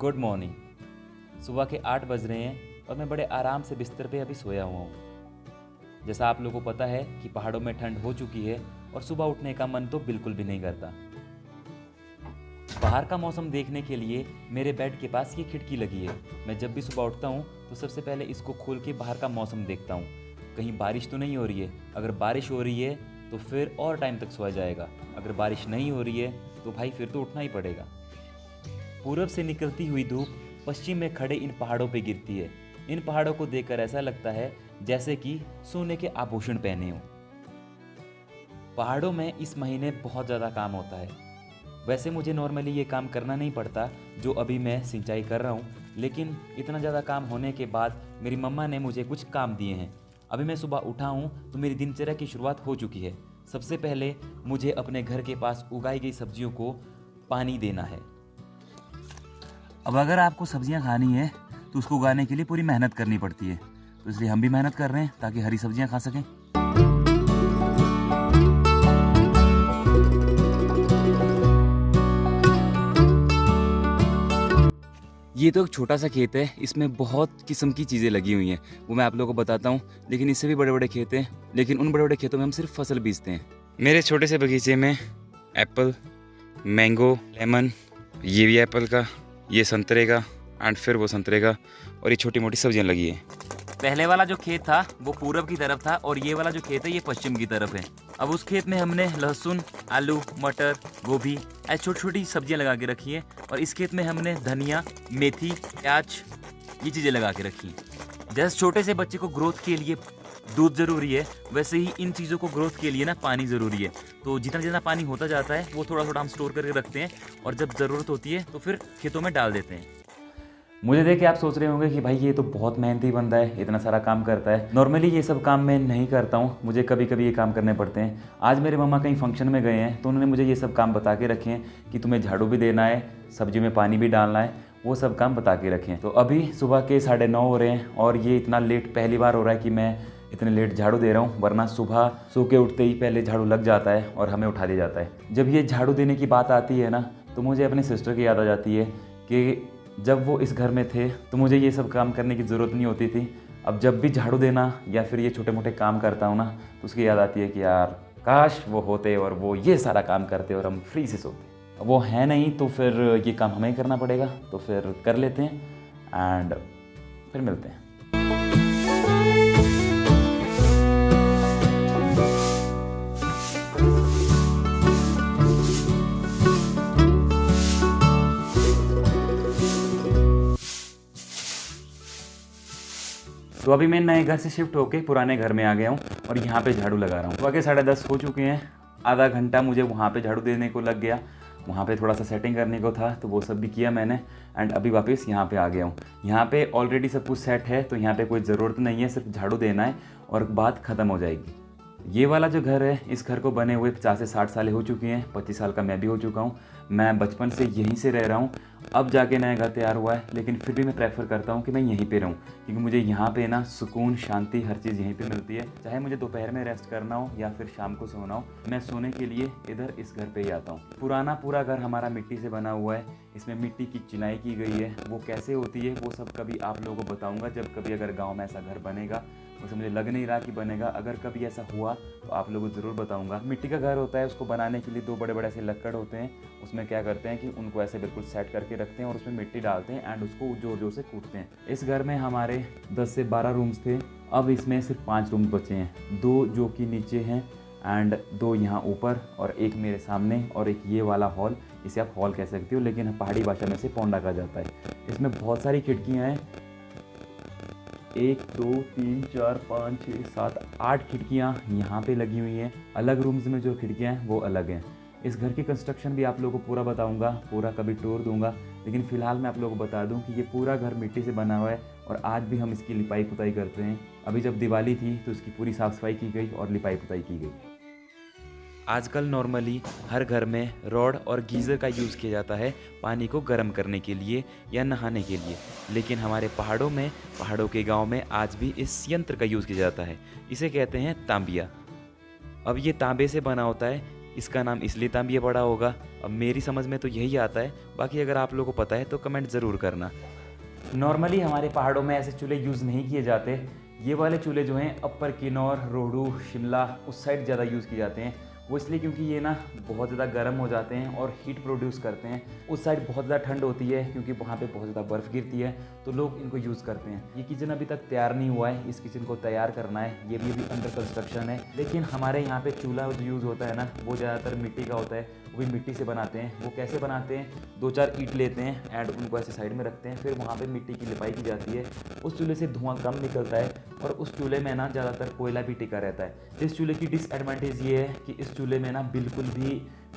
Good morning. सुबह के 8 बज रहे हैं और मैं बड़े आराम से बिस्तर पे अभी सोया हुआ हूँ। जैसा आप लोगों को पता है कि पहाड़ों में ठंड हो चुकी है और सुबह उठने का मन तो बिल्कुल भी नहीं करता। बाहर का मौसम देखने के लिए मेरे बेड के पास ये खिड़की लगी है। मैं जब भी सुबह उठता हूँ तो सबसे पहले इसको खोल के बाहर का मौसम देखता हूँ, कहीं बारिश तो नहीं हो रही है। अगर बारिश हो रही है तो फिर और टाइम तक सोया जाएगा, अगर बारिश नहीं हो रही है तो भाई फिर तो उठना ही पड़ेगा। पूरब से निकलती हुई धूप पश्चिम में खड़े इन पहाड़ों पे गिरती है। इन पहाड़ों को देखकर ऐसा लगता है जैसे कि सोने के आभूषण पहने हों। पहाड़ों में इस महीने बहुत ज़्यादा काम होता है। वैसे मुझे नॉर्मली ये काम करना नहीं पड़ता जो अभी मैं सिंचाई कर रहा हूँ, लेकिन इतना ज़्यादा काम होने के बाद मेरी मम्मा ने मुझे कुछ काम दिए हैं। अभी मैं सुबह उठा हूँ तो मेरी दिनचर्या की शुरुआत हो चुकी है। सबसे पहले मुझे अपने घर के पास उगाई गई सब्जियों को पानी देना है। अब अगर आपको सब्जियां खानी है तो उसको उगाने के लिए पूरी मेहनत करनी पड़ती है, तो इसलिए हम भी मेहनत कर रहे हैं ताकि हरी सब्जियां खा सकें। ये तो एक छोटा सा खेत है, इसमें बहुत किस्म की चीज़ें लगी हुई हैं, वो मैं आप लोगों को बताता हूँ। लेकिन इससे भी बड़े बड़े खेत हैं, लेकिन उन बड़े बड़े खेतों में हम सिर्फ फसल बीजते हैं। मेरे छोटे से बगीचे में एप्पल, मैंगो, लेमन, ये भी एप्पल का, ये संतरे का एंड फिर वो संतरे का, और ये छोटी मोटी सब्जियां लगी हैं। पहले वाला जो खेत था वो पूरब की तरफ था और ये वाला जो खेत है ये पश्चिम की तरफ है। अब उस खेत में हमने लहसुन, आलू, मटर, गोभी ऐसी छोटी छोटी सब्जियां लगा के रखी है, और इस खेत में हमने धनिया, मेथी, प्याज ये चीज़ें लगा के रखी। जैसे छोटे से बच्चे को ग्रोथ के लिए दूध ज़रूरी है, वैसे ही इन चीज़ों को ग्रोथ के लिए ना पानी ज़रूरी है। तो जितना जितना पानी होता जाता है वो थोड़ा थोड़ा हम स्टोर करके रखते हैं, और जब ज़रूरत होती है तो फिर खेतों में डाल देते हैं। मुझे देख के आप सोच रहे होंगे कि भाई ये तो बहुत मेहनती बंदा है, इतना सारा काम करता है। नॉर्मली ये सब काम मैं नहीं करता हूँ, मुझे कभी कभी ये काम करने पड़ते हैं। आज मेरे मम्मा कहीं फंक्शन में गए हैं तो उन्होंने मुझे ये सब काम बता के रखे हैं कि तुम्हें झाड़ू भी देना है, सब्जी में पानी भी डालना है, वो सब काम बता के रखे हैं। तो अभी सुबह के 9:30 हो रहे हैं और ये इतना लेट पहली बार हो रहा है कि मैं इतने लेट झाड़ू दे रहा हूँ, वरना सुबह सो के उठते ही पहले झाड़ू लग जाता है और हमें उठा दिया जाता है। जब ये झाड़ू देने की बात आती है ना तो मुझे अपने सिस्टर की याद आ जाती है कि जब वो इस घर में थे तो मुझे ये सब काम करने की ज़रूरत नहीं होती थी। अब जब भी झाड़ू देना या फिर ये छोटे मोटे काम करता हूँ ना तो उसकी याद आती है कि यार काश वो होते और वो ये सारा काम करते और हम फ्री से सोते। वो है नहीं तो फिर ये काम हमें ही करना पड़ेगा, तो फिर कर लेते हैं एंड फिर मिलते हैं। तो अभी मैं नए घर से शिफ्ट होके पुराने घर में आ गया हूँ और यहाँ पे झाड़ू लगा रहा हूँ। सुबह के 10:30 हो चुके हैं। आधा घंटा मुझे वहाँ पे झाड़ू देने को लग गया, वहाँ पे थोड़ा सा सेटिंग करने को था तो वो सब भी किया मैंने, एंड अभी वापस यहाँ पे आ गया हूँ। यहाँ पे ऑलरेडी सब कुछ सेट है तो यहाँ पे कोई ज़रूरत नहीं है, सिर्फ झाड़ू देना है और बात ख़त्म हो जाएगी। ये वाला जो घर है, इस घर को बने हुए 50 से 60 साल हो चुकी हैं, 25 साल का मैं भी हो चुका हूँ। मैं बचपन से यहीं से रह रहा हूँ, अब जाके नया घर तैयार हुआ है, लेकिन फिर भी मैं प्रेफर करता हूँ कि मैं यहीं पे रहूँ, क्योंकि मुझे यहाँ पे ना सुकून, शांति, हर चीज़ यहीं पे मिलती है। चाहे मुझे दोपहर में रेस्ट करना हो या फिर शाम को सोना हो, मैं सोने के लिए इधर इस घर पे ही आता हूँ। पुराना पूरा घर हमारा मिट्टी से बना हुआ है, इसमें मिट्टी की चिनाई की गई है। वो कैसे होती है वो सब कभी आप लोगों को बताऊँगा, जब कभी अगर गाँव में ऐसा घर बनेगा। वैसे मुझे लग नहीं रहा कि बनेगा, अगर कभी ऐसा हुआ तो आप लोगों को ज़रूर बताऊंगा। मिट्टी का घर होता है, उसको बनाने के लिए 2 बड़े बड़े ऐसे लक्कड़ होते हैं। उसमें क्या करते हैं कि उनको ऐसे बिल्कुल सेट करके रखते हैं और उसमें मिट्टी डालते हैं एंड उसको जोर जोर से कूटते हैं। इस घर में हमारे 10 से 12 रूम्स थे, अब इसमें सिर्फ 5 रूम्स बचे हैं, 2 जो कि नीचे हैं एंड 2 यहाँ ऊपर और एक मेरे सामने और एक ये वाला हॉल। इसे आप हॉल कह सकते हो, लेकिन पहाड़ी भाषा में से पोंडा कहा जाता है। इसमें बहुत सारी खिड़कियाँ हैं, 1 2 3 4 5 6 7 8 खिड़कियाँ यहाँ पे लगी हुई हैं। अलग रूम्स में जो खिड़कियाँ हैं वो अलग हैं। इस घर की कंस्ट्रक्शन भी आप लोगों को पूरा बताऊंगा, पूरा कभी टूर दूंगा, लेकिन फ़िलहाल मैं आप लोगों को बता दूं कि ये पूरा घर मिट्टी से बना हुआ है और आज भी हम इसकी लिपाई पुताई करते हैं। अभी जब दिवाली थी तो इसकी पूरी साफ़ सफाई की गई और लिपाई पुताई की गई। आजकल नॉर्मली हर घर में रॉड और गीज़र का यूज़ किया जाता है पानी को गर्म करने के लिए या नहाने के लिए, लेकिन हमारे पहाड़ों में, पहाड़ों के गांव में आज भी इस यंत्र का यूज़ किया जाता है। इसे कहते हैं तांबिया। अब ये तांबे से बना होता है, इसका नाम इसलिए तांबिया पड़ा होगा। अब मेरी समझ में तो यही आता है, बाकी अगर आप लोगों को पता है तो कमेंट ज़रूर करना। नॉर्मली हमारे पहाड़ों में ऐसे चूल्हे यूज़ नहीं किए जाते। ये वाले चूल्हे जो हैं अपर किन्नौर, रोहडू, शिमला उस साइड ज़्यादा यूज़ किए जाते हैं। वो इसलिए क्योंकि ये ना बहुत ज़्यादा गर्म हो जाते हैं और हीट प्रोड्यूस करते हैं। उस साइड बहुत ज़्यादा ठंड होती है क्योंकि वहाँ पे बहुत ज़्यादा बर्फ़ गिरती है, तो लोग इनको यूज़ करते हैं। ये किचन अभी तक तैयार नहीं हुआ है, इस किचन को तैयार करना है, ये भी अभी अंडर कंस्ट्रक्शन है। लेकिन हमारे यहाँ पे चूल्हा जो यूज़ होता है ना, वो ज़्यादातर मिट्टी का होता है, वो भी मिट्टी से बनाते हैं। वो कैसे बनाते हैं, 2-4 ईंट लेते हैं एंड उनको ऐसे साइड में रखते हैं, फिर वहाँ पे मिट्टी की लिपाई की जाती है। उस चूल्हे से धुआं कम निकलता है और उस चूल्हे में ना ज़्यादातर कोयला भी टिका रहता है। इस चूल्हे की डिसएडवांटेज ये है कि इस चूल्हे में ना बिल्कुल भी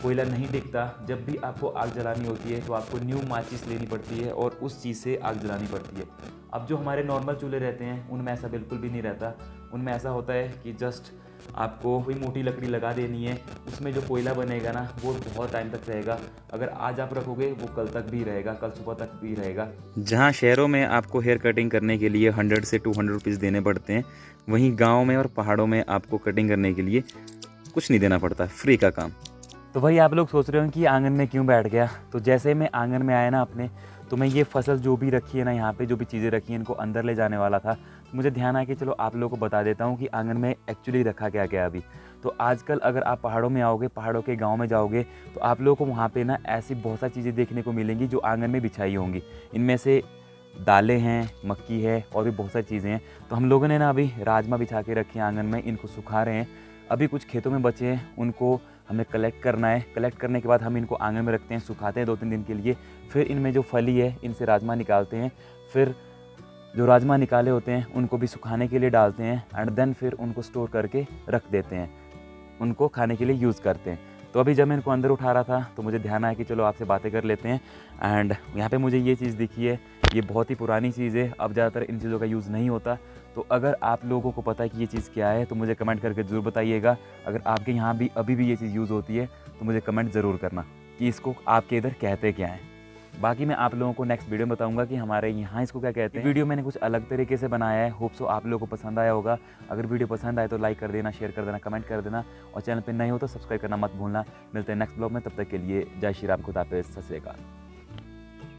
कोयला नहीं टिकता। जब भी आपको आग जलानी होती है तो आपको न्यू माचिस लेनी पड़ती है और उस चीज़ से आग जलानी पड़ती है। अब जो हमारे नॉर्मल चूल्हे रहते हैं उनमें ऐसा बिल्कुल भी नहीं रहता। उनमें ऐसा होता है कि जस्ट आपको कोई मोटी लकड़ी लगा देनी है, उसमें जो कोयला बनेगा ना वो बहुत टाइम तक रहेगा। अगर आज आप रखोगे वो कल तक भी रहेगा, कल सुबह तक भी रहेगा। जहाँ शहरों में आपको हेयर कटिंग करने के लिए 100 से 200 रुपीज़ देने पड़ते हैं, वहीं गाँव में और पहाड़ों में आपको कटिंग करने के लिए कुछ नहीं देना पड़ता, फ्री का काम। तो भाई आप लोग सोच रहे हो कि आंगन में क्यों बैठ गया, तो जैसे मैं आंगन में आया ना अपने, तो मैं ये फसल जो भी रखी है ना, यहाँ पे जो भी चीज़ें रखी हैं इनको अंदर ले जाने वाला था। तो मुझे ध्यान आया कि चलो आप लोगों को बता देता हूँ कि आंगन में एक्चुअली रखा क्या क्या अभी। तो आजकल अगर आप पहाड़ों में आओगे, पहाड़ों के गाँव में जाओगे, तो आप लोगों को वहाँ पर ना ऐसी बहुत सारी चीज़ें देखने को मिलेंगी जो आंगन में बिछाई होंगी। इनमें से दालें हैं, मक्की है और भी बहुत सारी चीज़ें हैं। तो हम लोगों ने ना अभी राजमा बिछा के रखे हैं आंगन में, इनको सुखा रहे हैं। अभी कुछ खेतों में बचे हैं, उनको हमें कलेक्ट करना है। कलेक्ट करने के बाद हम इनको आंगन में रखते हैं, सुखाते हैं 2-3 दिन के लिए। फिर इनमें जो फली है इनसे राजमा निकालते हैं। फिर जो राजमा निकाले होते हैं उनको भी सुखाने के लिए डालते हैं एंड देन फिर उनको स्टोर करके रख देते हैं, उनको खाने के लिए यूज़ करते हैं। तो अभी जब मैं इनको अंदर उठा रहा था तो मुझे ध्यान आया कि चलो आपसे बातें कर लेते हैं। एंड यहाँ पे मुझे ये चीज़ दिखी है, ये बहुत ही पुरानी चीज़ है, अब ज़्यादातर इन चीज़ों का यूज़ नहीं होता। तो अगर आप लोगों को पता है कि ये चीज़ क्या है तो मुझे कमेंट करके ज़रूर बताइएगा। अगर आपके यहाँ भी अभी भी ये चीज़ यूज़ होती है तो मुझे कमेंट ज़रूर करना कि इसको आपके इधर कहते क्या हैं। बाकी मैं आप लोगों को नेक्स्ट वीडियो में बताऊंगा कि हमारे यहाँ इसको क्या कहते हैं। वीडियो मैंने कुछ अलग तरीके से बनाया है, होप सो आप लोगों को पसंद आया होगा। अगर वीडियो पसंद आए तो लाइक कर देना, शेयर कर देना, कमेंट कर देना और चैनल पे नए हो तो सब्सक्राइब करना मत भूलना। मिलते हैं नेक्स्ट ब्लॉग में, तब तक के लिए जय श्री राम, खुदा हाफिज़, सत श्री अकाल।